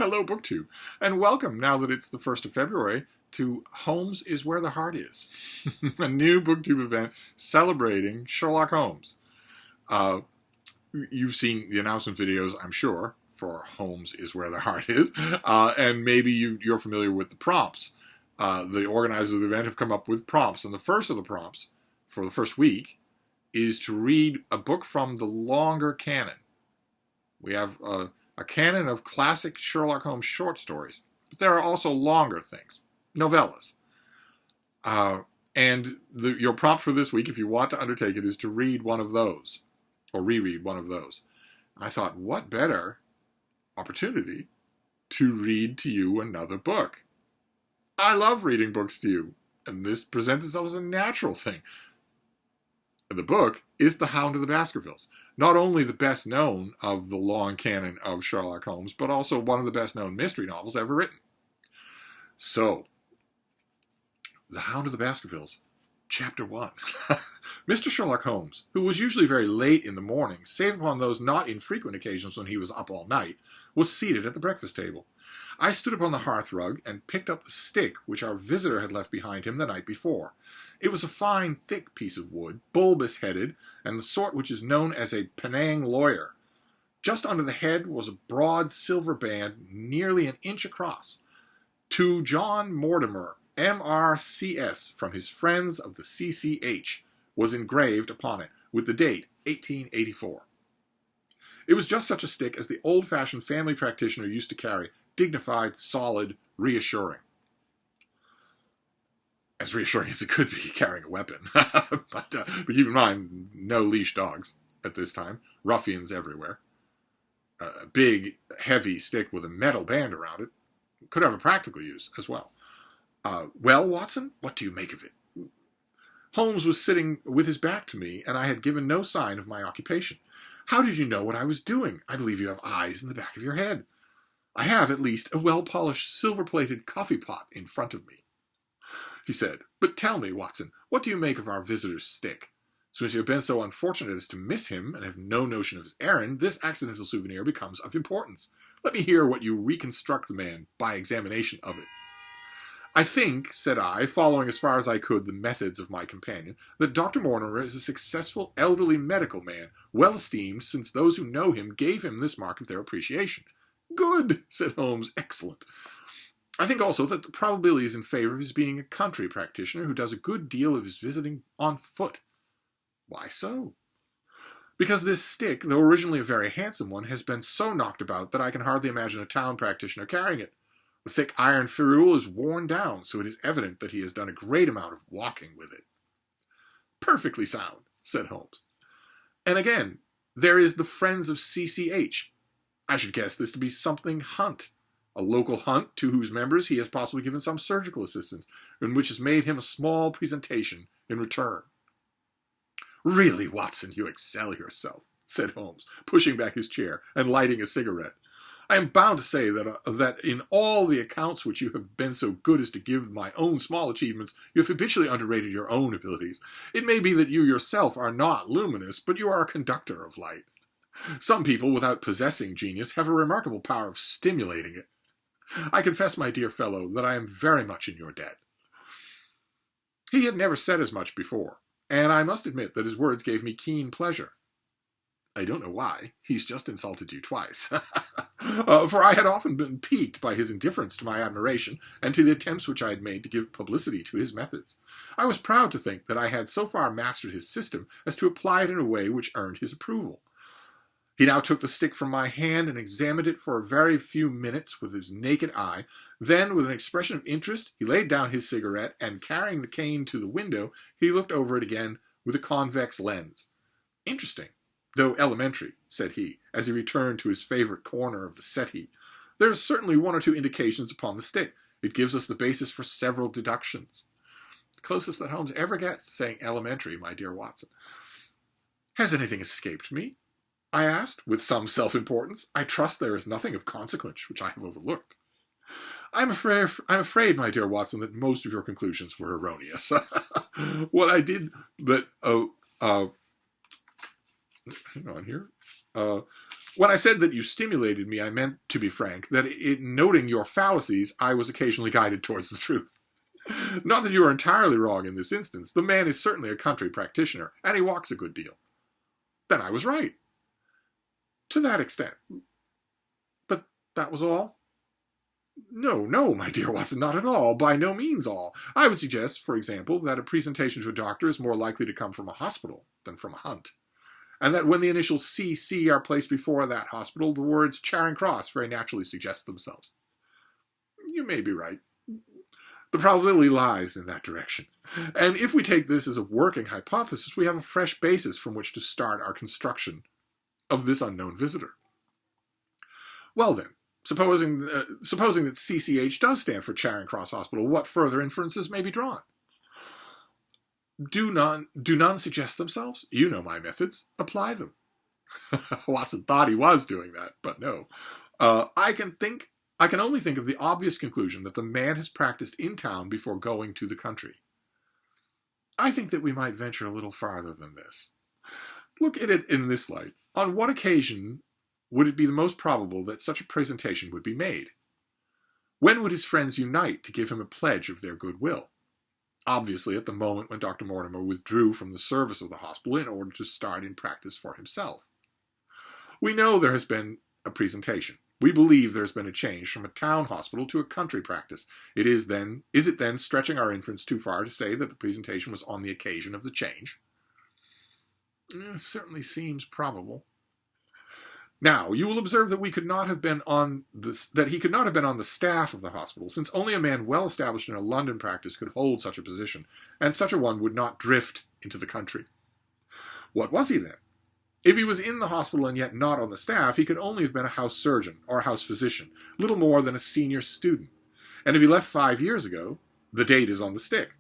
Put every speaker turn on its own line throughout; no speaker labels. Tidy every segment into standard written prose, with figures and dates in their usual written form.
Hello, BookTube, and welcome, now that it's the 1st of February, to Holmes is Where the Heart Is, a new BookTube event celebrating Sherlock Holmes. You've seen the announcement videos, I'm sure, for Holmes is Where the Heart Is, and maybe you're familiar with the prompts. The organizers of the event have come up with prompts, and the first of the prompts for the first week is to read a book from the longer canon. We have a canon of classic Sherlock Holmes short stories, but there are also longer things, novellas. Your prompt for this week, if you want to undertake it, is to read one of those, or reread one of those. I thought, what better opportunity to read to you another book? I love reading books to you, and this presents itself as a natural thing. The book is The Hound of the Baskervilles, not only the best known of the long canon of Sherlock Holmes, but also one of the best known mystery novels ever written. So, The Hound of the Baskervilles, Chapter 1. Mr. Sherlock Holmes, who was usually very late in the morning, save upon those not infrequent occasions when he was up all night, was seated at the breakfast table. I stood upon the hearth rug and picked up the stick which our visitor had left behind him the night before. It was a fine, thick piece of wood, bulbous-headed, and the sort which is known as a Penang lawyer. Just under the head was a broad silver band nearly an inch across. To John Mortimer, M.R.C.S., from his friends of the C.C.H., was engraved upon it, with the date 1884. It was just such a stick as the old-fashioned family practitioner used to carry, dignified, solid, reassuring. As reassuring as it could be carrying a weapon. but keep in mind, no leash dogs at this time. Ruffians everywhere. A big, heavy stick with a metal band around it could have a practical use as well. Well, Watson, what do you make of it? Holmes was sitting with his back to me, and I had given no sign of my occupation. How did you know what I was doing? I believe you have eyes in the back of your head. I have, at least, a well-polished, silver-plated coffee pot in front of me, he said. But tell me, Watson, what do you make of our visitor's stick? Since you have been so unfortunate as to miss him and have no notion of his errand, this accidental souvenir becomes of importance. Let me hear what you reconstruct the man by examination of it. I think, said I, following as far as I could the methods of my companion, that Dr. Mortimer is a successful elderly medical man, well esteemed, since those who know him gave him this mark of their appreciation. Good, said Holmes, excellent. I think also that the probability is in favor of his being a country practitioner who does a good deal of his visiting on foot. Why so? Because this stick, though originally a very handsome one, has been so knocked about that I can hardly imagine a town practitioner carrying it. The thick iron ferrule is worn down, so it is evident that he has done a great amount of walking with it. Perfectly sound, said Holmes. And again, there is the Friends of C.C.H. I should guess this to be something Hunt, a local hunt to whose members he has possibly given some surgical assistance, and which has made him a small presentation in return. Really, Watson, you excel yourself, said Holmes, pushing back his chair and lighting a cigarette. I am bound to say that in all the accounts which you have been so good as to give my own small achievements, you have habitually underrated your own abilities. It may be that you yourself are not luminous, but you are a conductor of light. Some people, without possessing genius, have a remarkable power of stimulating it. I confess, my dear fellow, that I am very much in your debt. He had never said as much before, and I must admit that his words gave me keen pleasure. I don't know why. He's just insulted you twice. For I had often been piqued by his indifference to my admiration and to the attempts which I had made to give publicity to his methods. I was proud to think that I had so far mastered his system as to apply it in a way which earned his approval. He now took the stick from my hand and examined it for a very few minutes with his naked eye. Then, with an expression of interest, he laid down his cigarette, and carrying the cane to the window, he looked over it again with a convex lens. Interesting, though elementary, said he, as he returned to his favorite corner of the settee. There is certainly one or two indications upon the stick. It gives us the basis for several deductions. The closest that Holmes ever gets to saying elementary, my dear Watson. Has anything escaped me? I asked, with some self-importance. I trust there is nothing of consequence which I have overlooked. I'm afraid, my dear Watson, that most of your conclusions were erroneous. What I did, but hang on here. When I said that you stimulated me, I meant, to be frank, that in noting your fallacies, I was occasionally guided towards the truth. Not that you are entirely wrong in this instance. The man is certainly a country practitioner, and he walks a good deal. Then I was right. To that extent. But that was all? No, my dear Watson, not at all. By no means all. I would suggest, for example, that a presentation to a doctor is more likely to come from a hospital than from a hunt. And that when the initials CC are placed before that hospital, the words Charing Cross very naturally suggest themselves. You may be right. The probability lies in that direction. And if we take this as a working hypothesis, we have a fresh basis from which to start our construction of this unknown visitor. Well then, supposing that CCH does stand for Charing Cross Hospital, what further inferences may be drawn? Do none suggest themselves? You know my methods. Apply them. Watson thought he was doing that, but no. I can only think of the obvious conclusion that the man has practiced in town before going to the country. I think that we might venture a little farther than this. Look at it in this light. On what occasion would it be the most probable that such a presentation would be made? When would his friends unite to give him a pledge of their goodwill? Obviously, at the moment when Dr. Mortimer withdrew from the service of the hospital in order to start in practice for himself. We know there has been a presentation. We believe there has been a change from a town hospital to a country practice. Is it then stretching our inference too far to say that the presentation was on the occasion of the change? It certainly seems probable. Now, you will observe that he could not have been on the staff of the hospital, since only a man well established in a London practice could hold such a position, and such a one would not drift into the country. What was he then? If he was in the hospital and yet not on the staff, he could only have been a house surgeon or house physician, little more than a senior student. And if he left 5 years ago, the date is on the stick.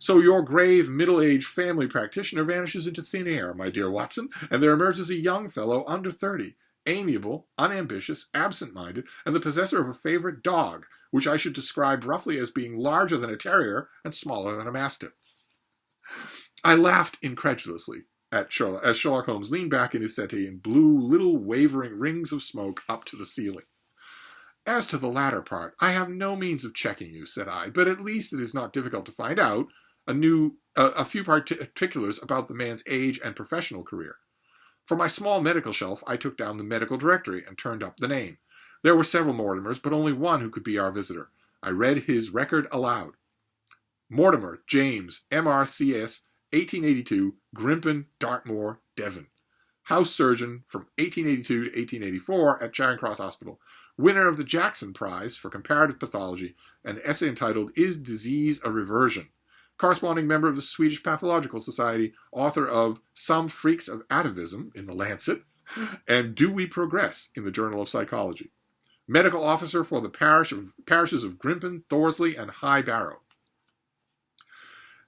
So your grave, middle-aged family practitioner vanishes into thin air, my dear Watson, and there emerges a young fellow under 30, amiable, unambitious, absent-minded, and the possessor of a favorite dog, which I should describe roughly as being larger than a terrier and smaller than a mastiff. I laughed incredulously as Sherlock Holmes leaned back in his settee and blew little wavering rings of smoke up to the ceiling. As to the latter part, I have no means of checking you, said I, but at least it is not difficult to find out a few particulars about the man's age and professional career. For my small medical shelf, I took down the medical directory and turned up the name. There were several Mortimers, but only one who could be our visitor. I read his record aloud. Mortimer, James, MRCS, 1882, Grimpen, Dartmoor, Devon. House surgeon from 1882 to 1884 at Charing Cross Hospital. Winner of the Jackson Prize for Comparative Pathology, an essay entitled Is Disease a Reversion? Corresponding member of the Swedish Pathological Society, author of Some Freaks of Atavism in the Lancet, and Do We Progress in the Journal of Psychology. Medical officer for the parishes of Grimpen, Thorsley, and High Barrow.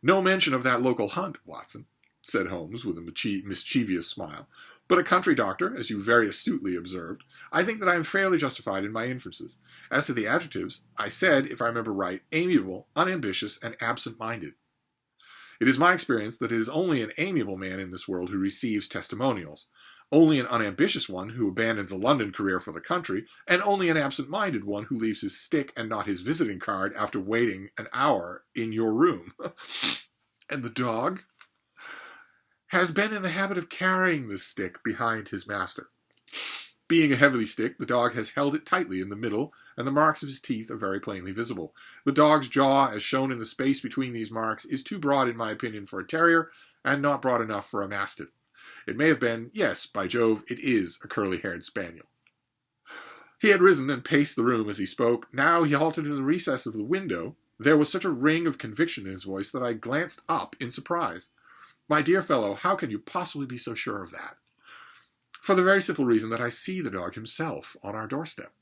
No mention of that local hunt, Watson, said Holmes with a mischievous smile. But a country doctor, as you very astutely observed, I think that I am fairly justified in my inferences. As to the adjectives, I said, if I remember right, amiable, unambitious, and absent-minded. It is my experience that it is only an amiable man in this world who receives testimonials, only an unambitious one who abandons a London career for the country, and only an absent-minded one who leaves his stick and not his visiting card after waiting an hour in your room. And the dog has been in the habit of carrying this stick behind his master. Being a heavy stick, the dog has held it tightly in the middle, and the marks of his teeth are very plainly visible. The dog's jaw, as shown in the space between these marks, is too broad, in my opinion, for a terrier, and not broad enough for a mastiff. It may have been, yes, by Jove, it is a curly-haired spaniel. He had risen and paced the room as he spoke. Now he halted in the recess of the window. There was such a ring of conviction in his voice that I glanced up in surprise. My dear fellow, how can you possibly be so sure of that? For the very simple reason that I see the dog himself on our doorstep.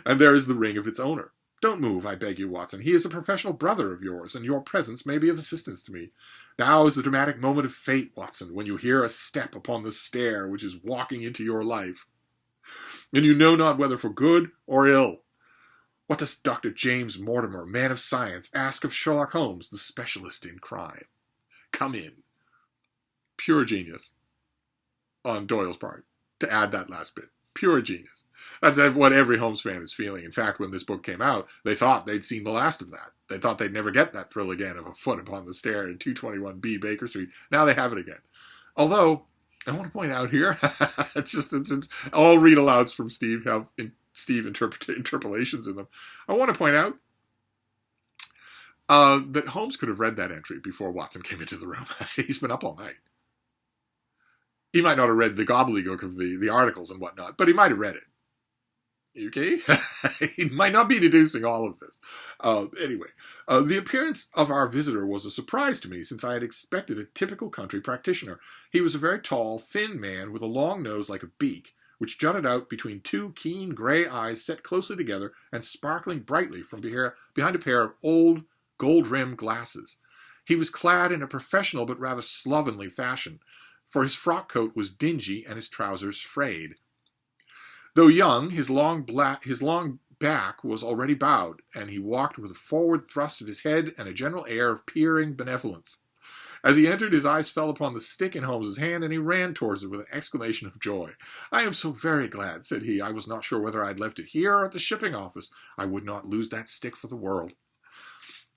And there is the ring of its owner. Don't move, I beg you, Watson. He is a professional brother of yours, and your presence may be of assistance to me. Now is the dramatic moment of fate, Watson, when you hear a step upon the stair which is walking into your life. And you know not whether for good or ill. What does Dr. James Mortimer, man of science, ask of Sherlock Holmes, the specialist in crime? Come in. Pure genius on Doyle's part, to add that last bit. pure genius. That's what every Holmes fan is feeling. In fact, when this book came out, they thought they'd seen the last of that. They thought they'd never get that thrill again of a foot upon the stair in 221B Baker Street. Now they have it again. Although, I want to point out here, since all read-alouds from Steve have Steve interpolations in them, I want to point out that Holmes could have read that entry before Watson came into the room. He's been up all night. He might not have read the gobbledygook of the articles and whatnot, but he might have read it. Okay? He might not be deducing all of this. Anyway, the appearance of our visitor was a surprise to me, since I had expected a typical country practitioner. He was a very tall, thin man with a long nose like a beak, which jutted out between two keen gray eyes set closely together and sparkling brightly from behind a pair of old gold-rimmed glasses. He was clad in a professional but rather slovenly fashion, for his frock coat was dingy and his trousers frayed. Though young, his long back was already bowed, and he walked with a forward thrust of his head and a general air of peering benevolence. As he entered, his eyes fell upon the stick in Holmes's hand, and he ran towards it with an exclamation of joy. "I am so very glad," said he. "I was not sure whether I had left it here or at the shipping office. I would not lose that stick for the world."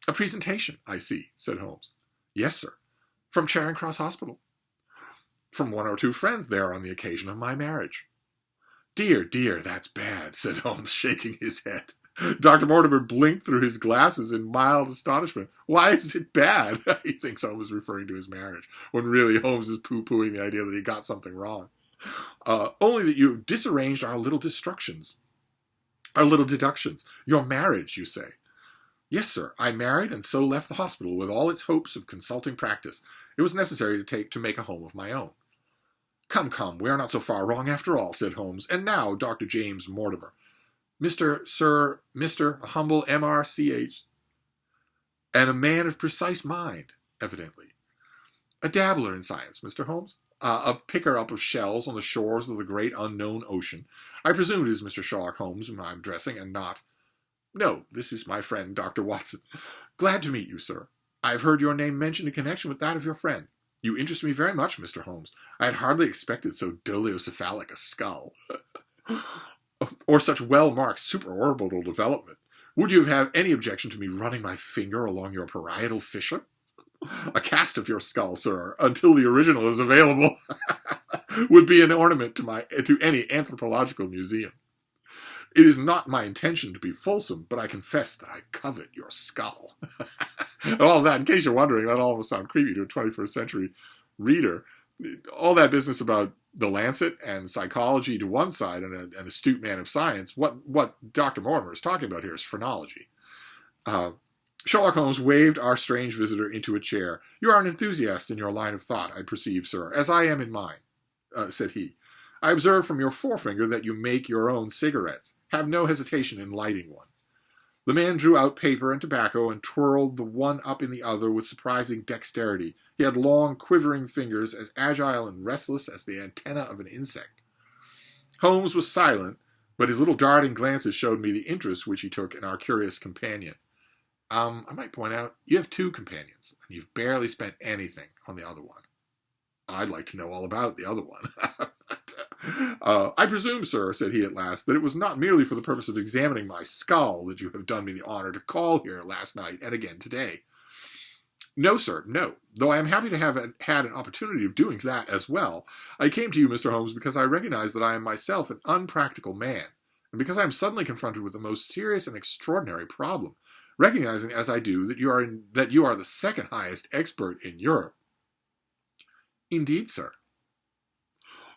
"A presentation, I see," said Holmes. "Yes, sir. From Charing Cross Hospital." "From one or two friends there on the occasion of my marriage." "Dear, dear, that's bad," said Holmes, shaking his head. Dr. Mortimer blinked through his glasses in mild astonishment. "Why is it bad?" He thinks Holmes is referring to his marriage, when really Holmes is poo-pooing the idea that he got something wrong. "Only that you've disarranged our little deductions. Your marriage, you say." "Yes, sir. I married and so left the hospital with all its hopes of consulting practice. It was necessary to make a home of my own." Come, we are not so far wrong after all," said Holmes. "And now, Dr. James Mortimer. Mr. Humble M.R.C.H. And a man of precise mind, evidently. A dabbler in science, Mr. Holmes. A picker-up of shells on the shores of the great unknown ocean. I presume it is Mr. Sherlock Holmes whom I am addressing, and not... No, this is my friend, Dr. Watson. Glad to meet you, sir. I have heard your name mentioned in connection with that of your friend. You interest me very much, Mr. Holmes. I had hardly expected so dolichocephalic a skull. Or such well-marked supraorbital development. Would you have any objection to me running my finger along your parietal fissure? A cast of your skull, sir, until the original is available, would be an ornament to any anthropological museum. It is not my intention to be fulsome, but I confess that I covet your skull." All that, in case you're wondering, that almost sounds creepy to a 21st century reader. All that business about the Lancet and psychology to one side and an astute man of science, what Dr. Mortimer is talking about here is phrenology. Sherlock Holmes waved our strange visitor into a chair. "You are an enthusiast in your line of thought, I perceive, sir, as I am in mine," said he. "I observe from your forefinger that you make your own cigarettes. Have no hesitation in lighting one." The man drew out paper and tobacco and twirled the one up in the other with surprising dexterity. He had long, quivering fingers, as agile and restless as the antennae of an insect. Holmes was silent, but his little darting glances showed me the interest which he took in our curious companion. I might point out, you have two companions, and you've barely spent anything on the other one. I'd like to know all about the other one. "I presume, sir," said he at last, "that it was not merely for the purpose of examining my skull that you have done me the honor to call here last night and again today." "No, sir, no. Though I am happy to have had an opportunity of doing that as well. I came to you, Mr. Holmes, because I recognize that I am myself an unpractical man, and because I am suddenly confronted with a most serious and extraordinary problem, recognizing as I do that you are the second highest expert in Europe." "Indeed, sir."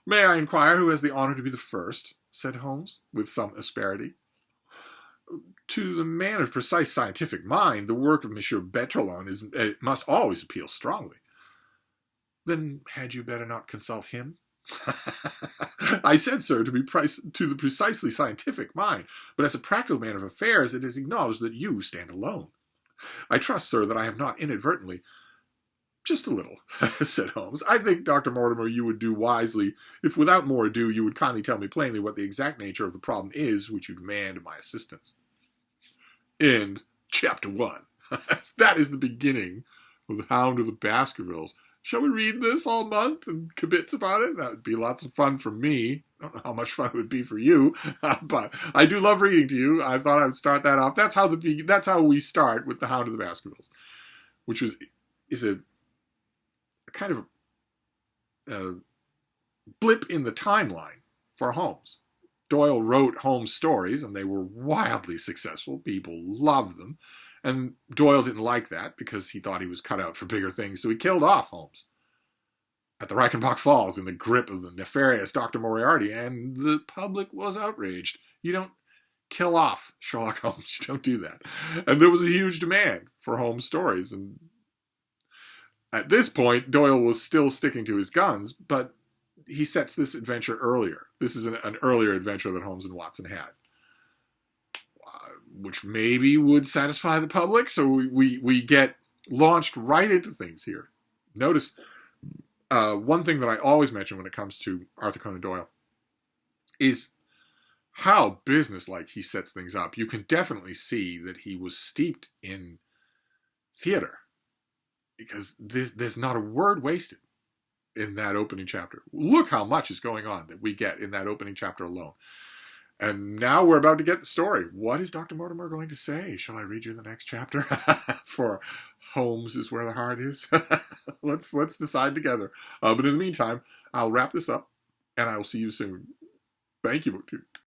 "May I inquire who has the honor to be the first?" said Holmes, with some asperity. "To the man of precise scientific mind, the work of Monsieur Berthelon must always appeal strongly." "Then had you better not consult him?" "I said, sir, to the precisely scientific mind, but as a practical man of affairs, it is acknowledged that you stand alone. I trust, sir, that I have not inadvertently..." "Just a little," said Holmes. "I think, Dr. Mortimer, you would do wisely if, without more ado, you would kindly tell me plainly what the exact nature of the problem is which you demand of my assistance." End chapter 1. That is the beginning of The Hound of the Baskervilles. Shall we read this all month and kibitz about it? That would be lots of fun for me. I don't know how much fun it would be for you, but I do love reading to you. I thought I would start that off. That's how we start with The Hound of the Baskervilles, which is a kind of a blip in the timeline for Holmes. Doyle wrote Holmes stories, and they were wildly successful. People loved them. And Doyle didn't like that because he thought he was cut out for bigger things, so he killed off Holmes at the Reichenbach Falls in the grip of the nefarious Dr. Moriarty, and the public was outraged. You don't kill off Sherlock Holmes. You don't do that. And there was a huge demand for Holmes stories, and at this point, Doyle was still sticking to his guns, but he sets this adventure earlier. This is an earlier adventure that Holmes and Watson had, which maybe would satisfy the public. So we get launched right into things here. Notice one thing that I always mention when it comes to Arthur Conan Doyle is how businesslike he sets things up. You can definitely see that he was steeped in theater, because there's not a word wasted in that opening chapter. Look how much is going on that we get in that opening chapter alone. And now we're about to get the story. What is Dr. Mortimer going to say? Shall I read you the next chapter? For Holmes is where the heart is. Let's decide together. But in the meantime, I'll wrap this up, and I will see you soon. Thank you, BookTube.